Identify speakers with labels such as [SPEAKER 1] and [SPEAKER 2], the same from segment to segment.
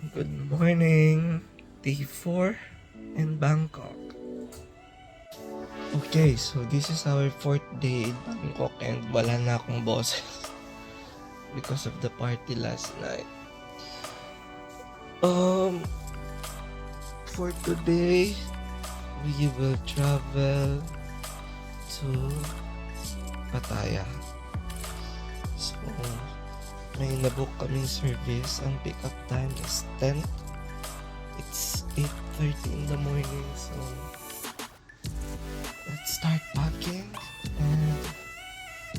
[SPEAKER 1] Good morning, day 4 in Bangkok. Okay, so this is our 4th day in Bangkok and wala na akong boses because of the party last night. For today, we will travel to Pattaya. So, may nabook kaming service. Ang pick-up time is 10. It's 8:30 in the morning. So, let's start packing. And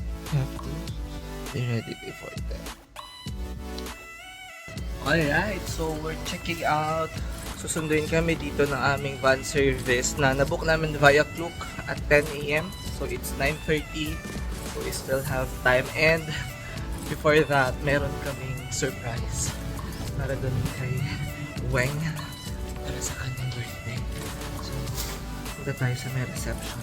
[SPEAKER 1] we have to be ready before that. Alright, so we're checking out. Susunduin kami dito ng aming van service na nabook namin via Klook at 10 a.m. So, it's 9:30. So, we still have time. And before that, meron kaming surprise para dun kay Weng para sa kanyang birthday. So, punta tayo sa may reception.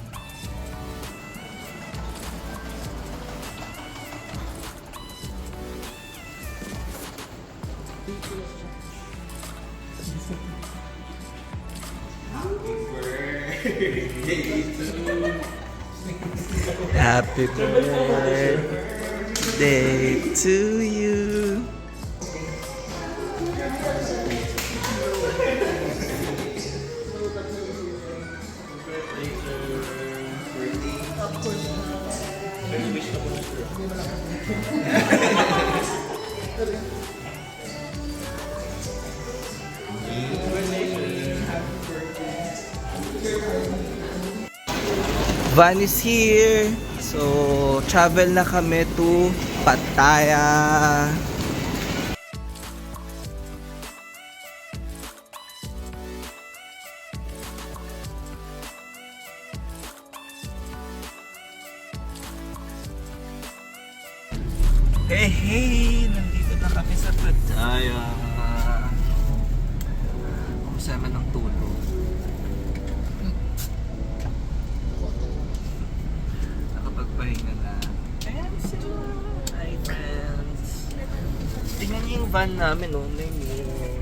[SPEAKER 1] Happy birthday to you. Van is here. So, travel na kami to Pattaya. Hey! Nandito na kami sa Pattaya. Kumusta naman ang tulog? Nakapagpahinga na. And sila! Hi friends! Tingnan niyo yung van namin, oh. May mirror.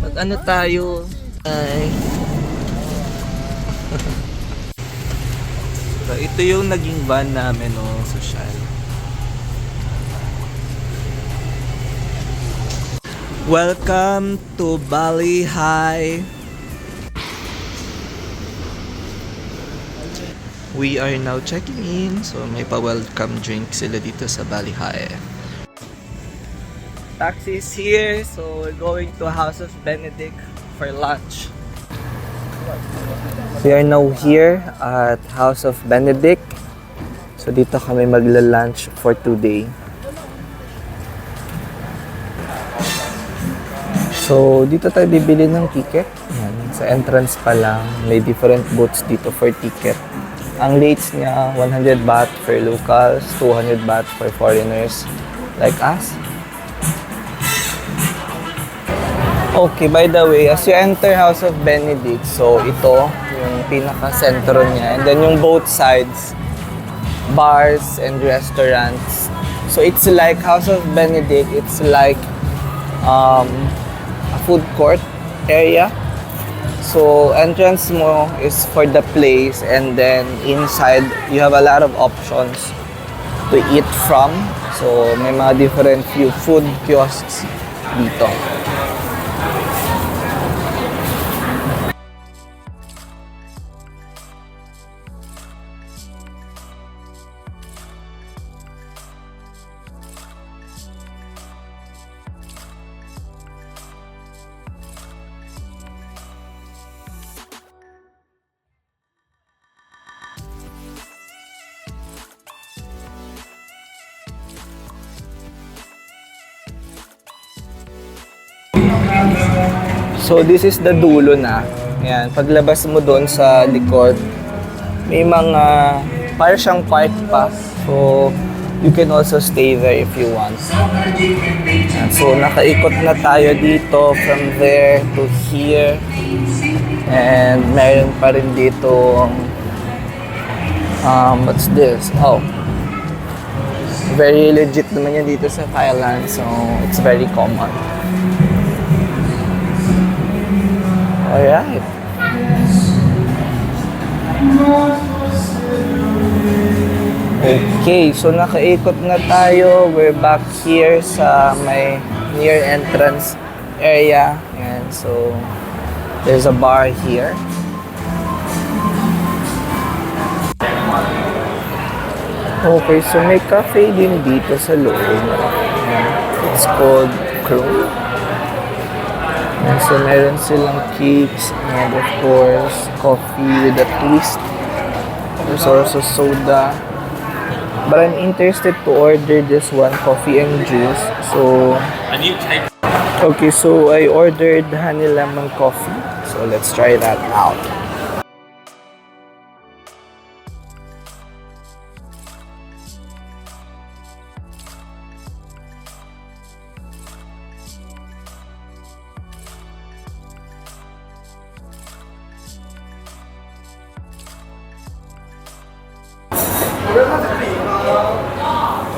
[SPEAKER 1] Mag-ano tayo? Hi! So, ito yung naging van namin, oh, social. Welcome to Bali High. We are now checking in. So, may pa-welcome drink sila dito sa Bali High. Taxi is here. So, we're going to House of Benedict for lunch. We are now here at House of Benedict. So dito kami magla-lunch for today. So dito tayo bibili ng ticket. Yan, sa entrance pa lang, may different booths dito for ticket. Ang rates niya 100 baht for locals, 200 baht for foreigners like us. Okay, by the way, as you enter House of Benedict, so ito yung pinaka-sentro niya. And then yung both sides, bars and restaurants. So it's like House of Benedict, it's like a food court area. So entrance mo is for the place, and then inside you have a lot of options to eat from. So may mga different few food kiosks dito. So this is the dulo na. Ayan, paglabas mo doon sa likod, may mga parang siyang park pa. So you can also stay there if you want. Ayan, so nakaikot na tayo dito from there to here. And meron pa rin dito what's this? Oh, Very legit naman yan dito sa Thailand, so it's very common. Alright. Okay, so nakaikot na tayo. We're back here sa may near entrance area. And so, there's a bar here. Okay, so may cafe din dito sa loob. It's called Crow. And so meron silang cakes and of course, coffee with a twist. There's also soda. But I'm interested to order this one, coffee and juice. So, okay, so I ordered honey lemon coffee. So let's try that out.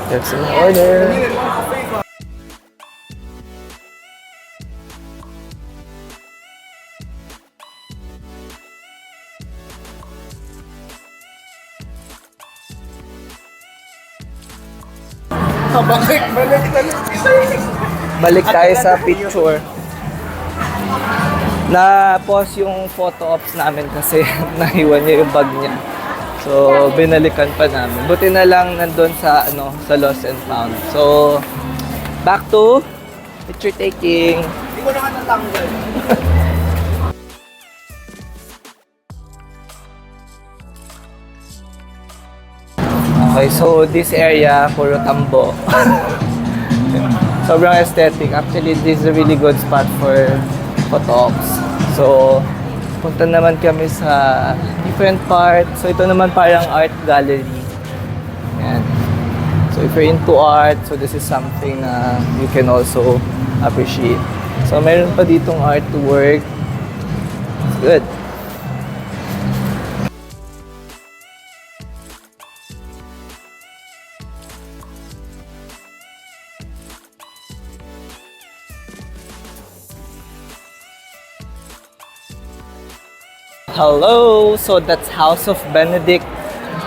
[SPEAKER 1] That's an order. Balik tayo sa picture. Na-pause yung photo ops namin kasi nahiwan niya yung bag niya. So, binalikan pa namin. Buti na lang nandun sa, sa Lost and Found. So, back to picture taking. Hindi ko naman natanggal. Okay, so this area, puro tambo. Sobrang aesthetic. Actually, this is a really good spot for photo ops. So, punta naman kami sa different parts. So, ito naman parang art gallery. Yan. So, if you're into art, so this is something na you can also appreciate. So, meron pa ditong artwork. It's good. Hello! So that's House of Benedict.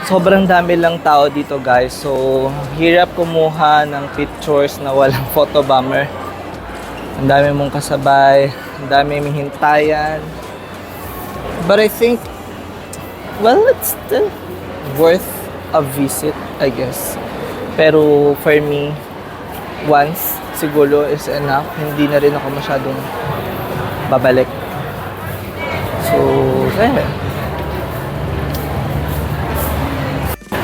[SPEAKER 1] Sobrang dami lang tao dito guys. So hirap kumuha ng pictures na walang photo bomber. Ang dami mong kasabay. Ang dami mong hintayan. But I think, well, it's still worth a visit, I guess. Pero for me, once siguro is enough. Hindi na rin ako masyadong babalik. So, there.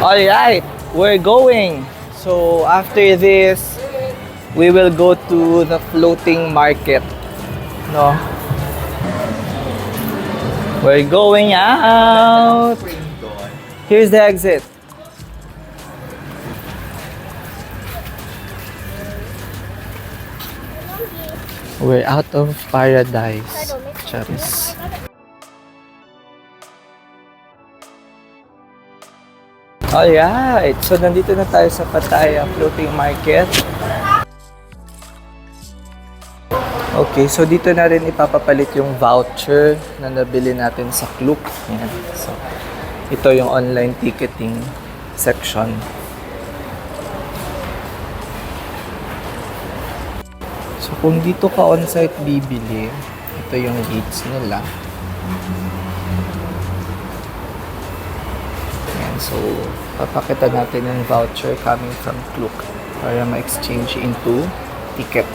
[SPEAKER 1] Alright, we're going. So, after this, we will go to the floating market. No? We're going out. Here's the exit. We're out of paradise. Charis. Alright, so nandito na tayo sa Pattaya Floating Market. Okay, so dito na rin ipapapalit yung voucher na nabili natin sa Klook. Yan. So, ito yung online ticketing section. So, kung dito ka on-site bibili, ito yung gates nila. So, papakita natin yung voucher coming from Klook para ma-exchange into ticket.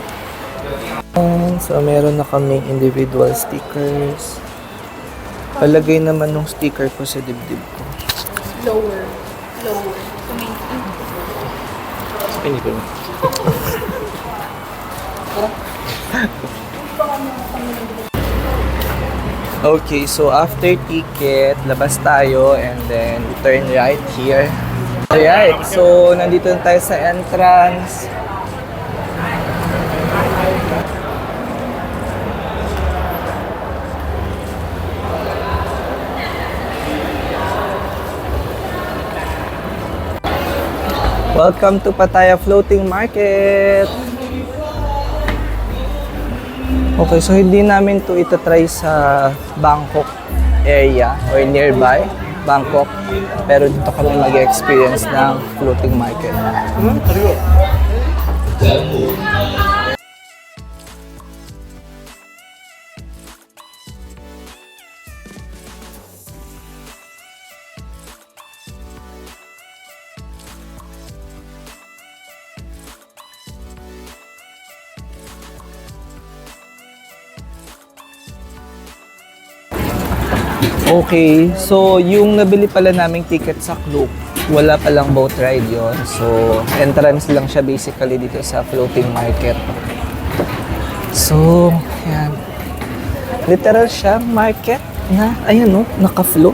[SPEAKER 1] So, meron na kaming individual stickers. Palagay naman ng sticker ko sa dibdib ko.
[SPEAKER 2] Lower.
[SPEAKER 1] Hindi ko. Okay, so after ticket, labas tayo and then turn right here. Alright, so nandito na tayo sa entrance. Welcome to Pattaya Floating Market! Okay, so hindi namin to itatry sa Bangkok area or nearby Bangkok. Pero dito kami mag-experience ng floating market. Okay, so yung nabili pala naming ticket sa Klook, wala palang boat ride yon. So, entrance lang siya basically dito sa floating market. So, yan. Literal siya, market na, ayan o, naka-float.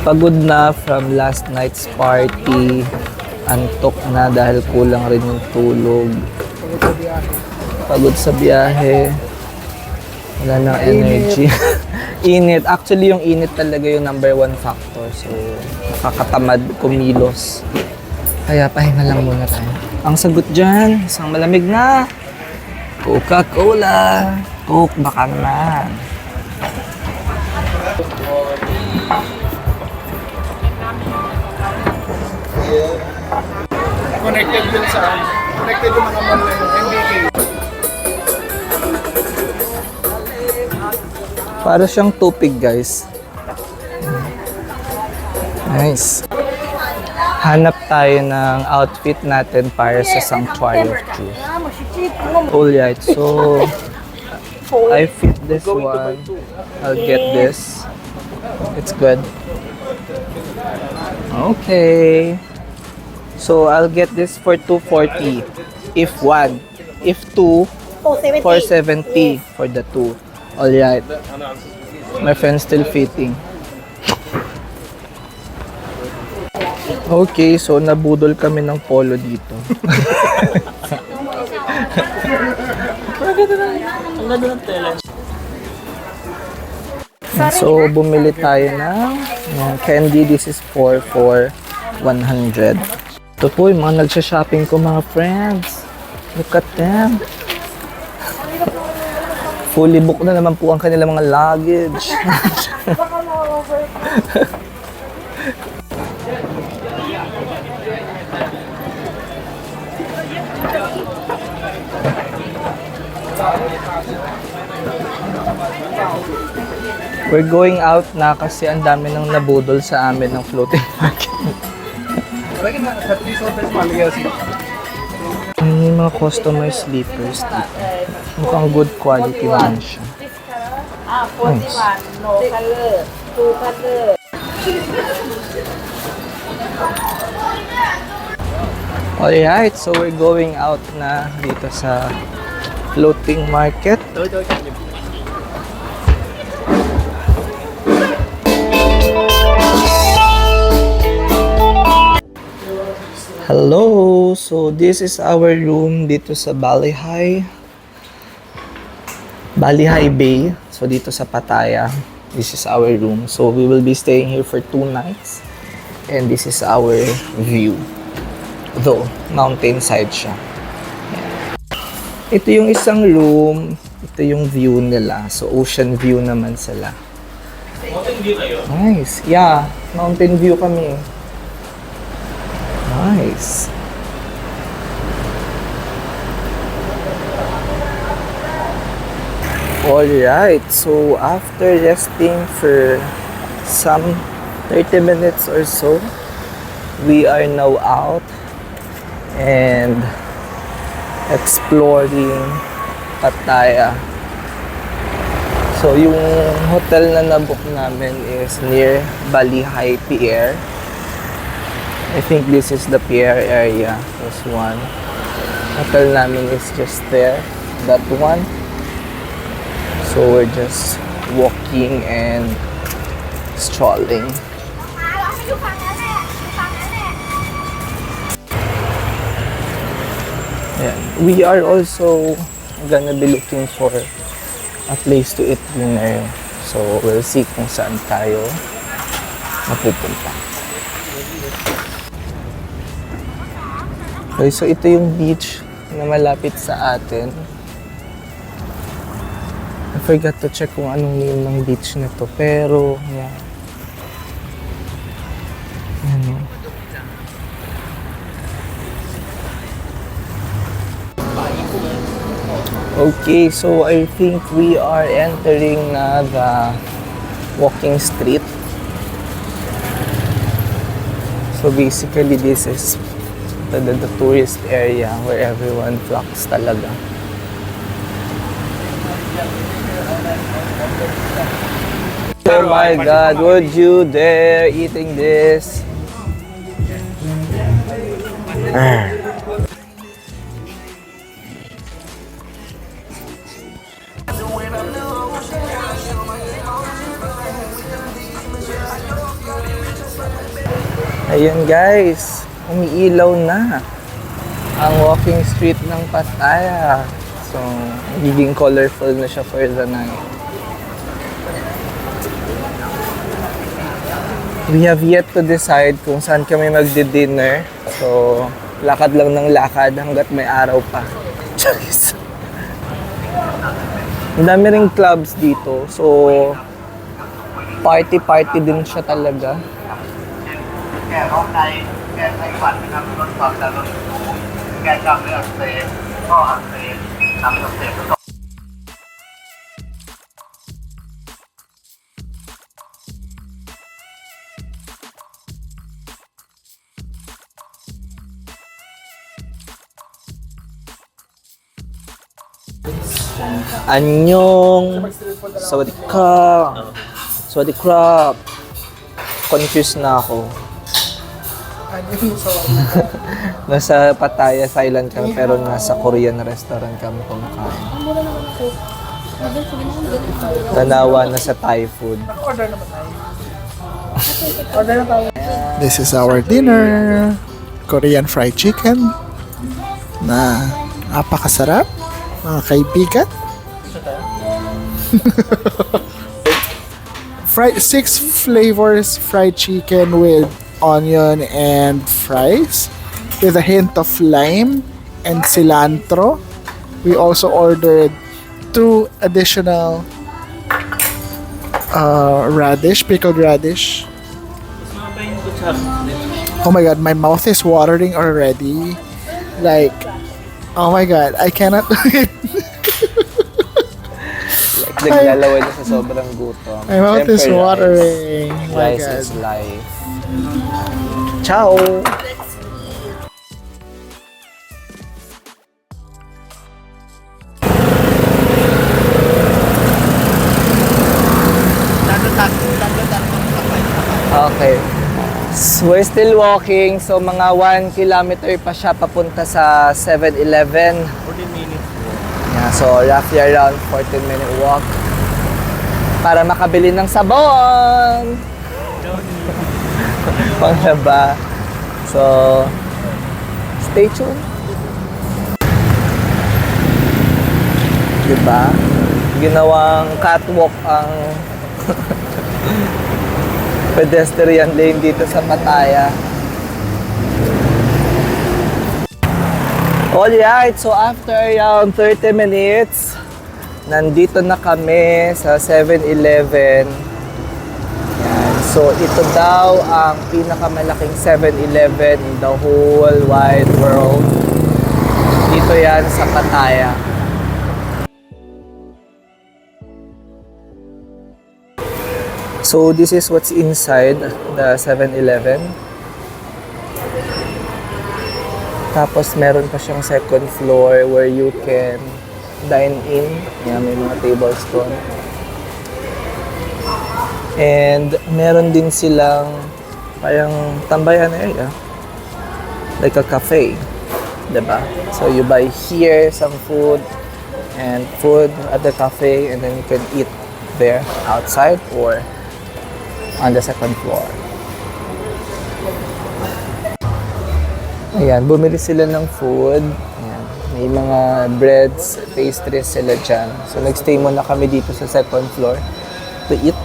[SPEAKER 1] Pagod na from last night's party. Antok na dahil kulang rin yung tulog. Pagod sa biyahe. Wala nang energy. Init. Actually, yung init talaga yung number one factor. So, nakakatamad kumilos. Kaya pahinga lang muna tayo. Ang sagot dyan, isang malamig na Coca-Cola. Coke, baka naman.
[SPEAKER 2] Connected yun sa connected yung mga mall na yung MBK.
[SPEAKER 1] Para siyang tupig, guys. Nice. Hanap tayo ng outfit natin para sa Sanctuary of Truth. Alright, so I fit this one. I'll get this. It's good. Okay. So I'll get this for 240 if one. If two, 470 for the two. Alright. My friend's still fitting. Okay, so nabudol kami ng polo dito. So bumili tayo ng candy. This is for 100. Ito po yung mga nagsha-shopping ko, mga friends. Look at them. Fully booked na naman po ang kanilang mga luggage. We're going out na kasi ang dami nang nabudol sa amin ng floating market. May mga customized slippers dito. Mukhang good quality naman siya. Nice. Alright, so we're going out na dito sa floating market. Hello! So this is our room dito sa Ballyhai Bay. So dito sa Pattaya. This is our room. So we will be staying here for 2 nights. And this is our view. Though, mountainside siya. Ito yung isang room. Ito yung view nila. So ocean view naman sila. Mountain view kayo? Nice. Yeah, mountain view kami. Nice. Alright, so after resting for some 30 minutes or so, we are now out and exploring Pattaya. So yung hotel na nabook namin is near Ballyhai Pier. I think this is the pier area. This one. Hotel namin is just there. That one. So we're just walking and strolling. Yeah. We are also gonna be looking for a place to eat dinner. So, we'll see kung saan tayo mapupunta. Okay, so ito yung beach na malapit sa atin. I forgot to check kung anong name ng beach na to, pero yeah. Ano? Okay, so I think we are entering na the walking street. So basically this is the tourist area where everyone flocks talaga. Oh my God, would you dare eating this? Ayan guys, umiilaw na ang walking street ng Pattaya. So, magiging colorful na siya for the night. We have yet to decide kung saan kami magdi-dinner. So, lakad lang ng lakad hanggat may araw pa. Charis. Ang dami ring clubs dito. So, party-party din siya talaga.
[SPEAKER 3] แก่ท้องในแก่ไขมันนะครับลดความดันโลหิตสูงแก้กล้ามเนื้ออักเสบข้ออักเสบตับอักเสบแล้วก็
[SPEAKER 1] Annyeong! Sawadee krap! Sawadee krap! Confused na ako. Nasa Pattaya, Thailand kami, pero nasa Korean restaurant kami kumakain. Tanawa na sa Thai food.
[SPEAKER 2] This is our dinner. Korean fried chicken na napakasarap, mga kaibigan. Six flavors fried chicken with onion and fries with a hint of lime and cilantro. We also ordered 2 additional pickled radish. Oh my god, my mouth is watering already. Like, oh my god, I cannot
[SPEAKER 1] Naglalawan na sa sobrang gutom.
[SPEAKER 2] my mouth is
[SPEAKER 1] Siyempre,
[SPEAKER 2] watering. Oh my
[SPEAKER 1] Rice
[SPEAKER 2] god.
[SPEAKER 1] is life. Ciao! Okay. So we're still walking. So mga 1 kilometer pa siya papunta sa 7-Eleven.
[SPEAKER 3] 14 minutes.
[SPEAKER 1] Yeah, so roughly around 14-minute walk para makabili ng sabon. Panglaba. So, stay tuned. Diba? Ginawang catwalk ang pedestrian lane dito sa Pattaya. Alright, so after around 30 minutes, nandito na kami sa 7-Eleven. Yan. So ito daw ang pinakamalaking 7-Eleven in the whole wide world. Dito yan sa Pattaya. So this is what's inside the 7-Eleven. Tapos meron pa siyang second floor where you can dine in. Yan, may mga tables doon. And meron din silang parang tambayan area. Like a cafe. Diba? So you buy here some food and food at the cafe, and then you can eat there outside or on the second floor. Ayan, bumili sila ng food. Ayan, May mga breads, pastries sila dyan. So nagstay muna kami dito sa second floor to eat.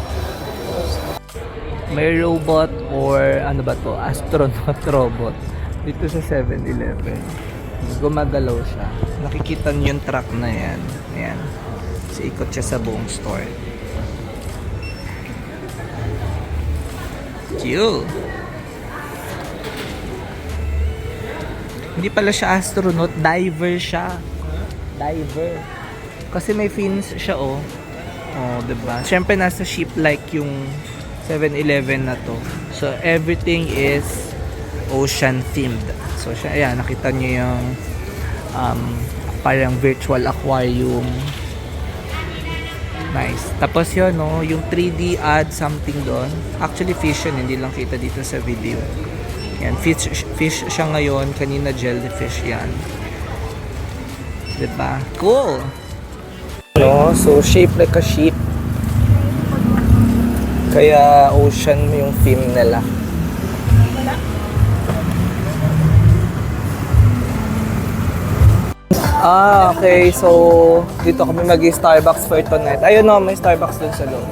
[SPEAKER 1] May robot or ano ba to? Astronaut robot. Dito sa 7-Eleven. Gumagalaw siya. Nakikita niyo yung truck na yan. Ayan. So ikot siya sa buong store. Cute! Hindi pala siya astronaut, diver siya. Diver. Kasi may fins siya, oh. Oh, diba? Siyempre nasa ship like yung 7-Eleven na to. So everything is ocean themed. So siya, ayan, nakita niyo yung parang virtual aquarium. Nice. Tapos yun, no, yung 3D ad something doon. Actually fish yun, hindi lang kita dito sa video. Yan, fish siya ngayon. Kanina jellyfish yan. Diba? Cool! No, so shaped like a sheep. Kaya ocean yung theme nila. Ah, okay. So, dito kami mag-Starbucks for tonight. Ayun no, may Starbucks dun sa loob.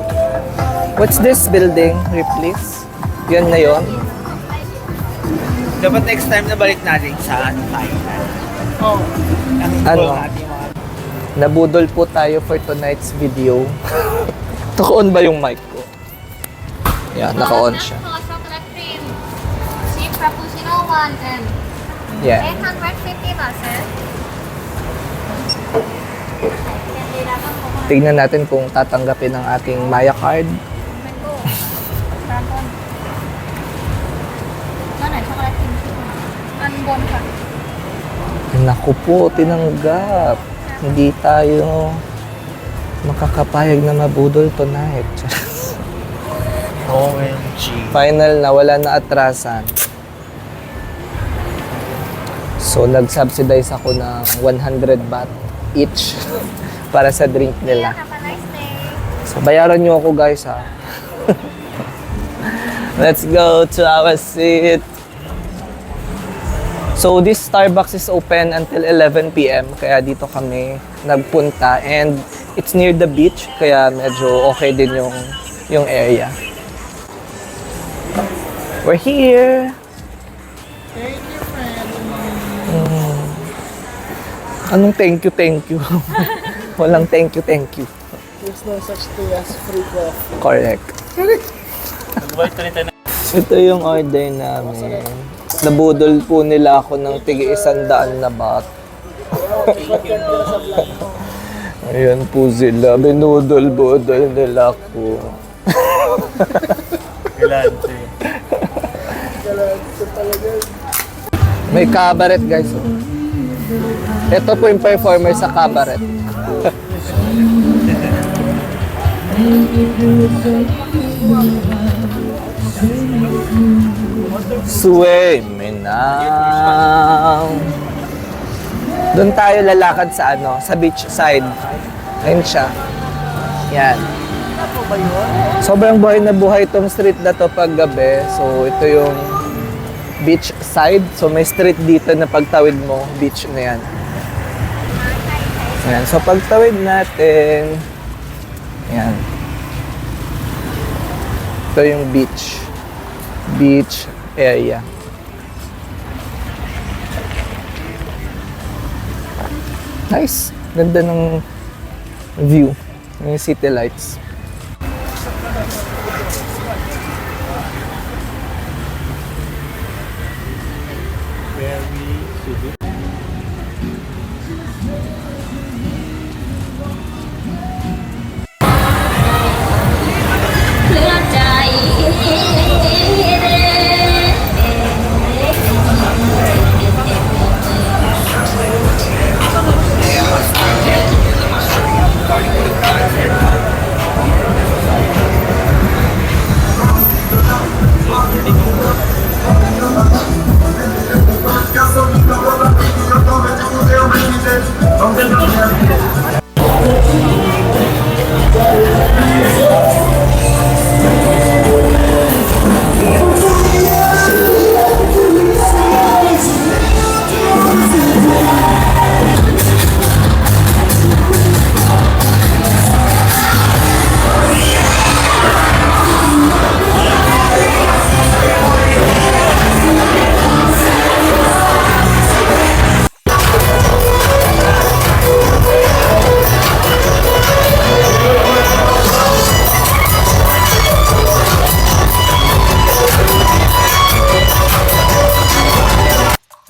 [SPEAKER 1] What's this building, Ripley's? Yan na yun.
[SPEAKER 4] Dapat next time na balik natin sa Thailand.
[SPEAKER 2] Oh.
[SPEAKER 1] Ano? Nabudol po tayo for tonight's video. Naka-on ba yung mic ko? Yeah, naka-on siya.
[SPEAKER 5] Chocolate cream, sweet frappuccino 1 and
[SPEAKER 1] Yeah.
[SPEAKER 5] 850 baht.
[SPEAKER 1] Tignan natin kung tatanggapin ang ating Maya card.
[SPEAKER 5] Mango. Dragon. Mana chocolate cream? Unborn ka.
[SPEAKER 1] Naku po, tinanggap. Hindi tayo makakapayag na mabudol tonight.
[SPEAKER 4] OMG.
[SPEAKER 1] Final na, wala na atrasan. So, nag-subsidize ako ng 100 baht each para sa drink nila.
[SPEAKER 5] Have a nice day.
[SPEAKER 1] So, bayaran nyo ako guys ha. Let's go to our seat. So, this Starbucks is open until 11 p.m. Kaya dito kami nagpunta. And it's near the beach. Kaya medyo okay din yung area. We're here.
[SPEAKER 2] Thank you, friend.
[SPEAKER 1] Anong thank you? Walang thank you.
[SPEAKER 2] There's no such thing as free coffee.
[SPEAKER 1] Correct. Ito yung order namin. Nabudol po nila ako ng tig-100 na baht. Ayan po sila. Binudol-budol nila ako.
[SPEAKER 4] Galante.
[SPEAKER 1] May cabaret guys. Oh. Ito po yung performer sa cabaret. Sway me now. Doon tayo lalakad sa sa beach side. Ayun siya. Yan. Sobrang buhay na buhay itong street na to pag gabi. So ito yung beach side. So may street dito na pagtawid mo, beach na yan. Ayan. So pagtawid natin, yan. Ito yung beach area. Nice. Ganda ng view. Yung city lights.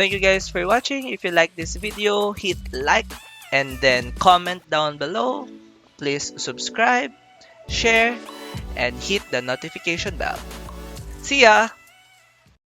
[SPEAKER 6] Thank you guys for watching. If you like this video, hit like and then comment down below. Please subscribe, share, and hit the notification bell. See ya!